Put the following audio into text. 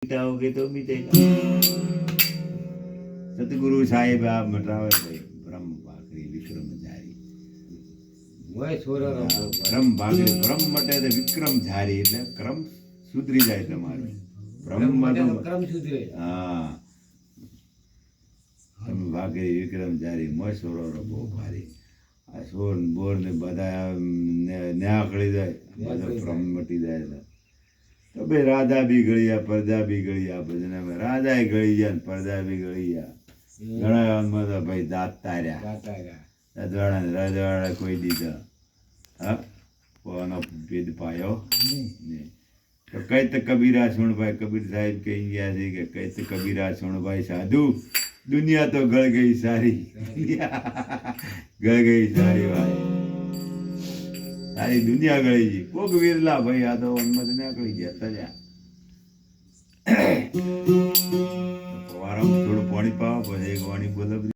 मिटाओगे तो मिटेगा। सतगुरु साहेब आप मटावे भाई ब्रह्म भाकरी विक्रम जारी ब्रह्म भाकरी ब्रह्म मटे तो विक्रम जारी એટલે ક્રમ સુધરી જાય તમારો બ્રહ્મ તો ક્રમ સુધરે હા તમે ભાકરી વિક્રમ જારી મોય સોરો બહુ ભારી આ સોર બોર ને બધા ન્યાકળી જાય બધા બ્રહ્મ મટી જાય તો ભાઈ રાધા બી ગળિયા પરદા બી ગળિયા ભજનમાં રાધાએ ગળી ગયા ને પરદા બી ગળી ગયા ગણાવામાં તો ભાઈ દાંત તાર્યા રજવાડા કોઈ દીધા હા કોનો ભેદ પાયો નહીં તો કઈ તો કબીરા સુણભાઈ કબીર સાહેબ કહી ગયા છે કે કઈ તો કબીરા સુણભાઈ સાધુ દુનિયા તો ગળ ગઈ સારી ગળ ગઈ સારી ભાઈ સારી દુનિયા ગળી ગઈ કોક વિરલા ભાઈ આ તો મત ના કરી ગયા તજા વારમ થોડું પાણી પાવા પછી એક વાણી બોલે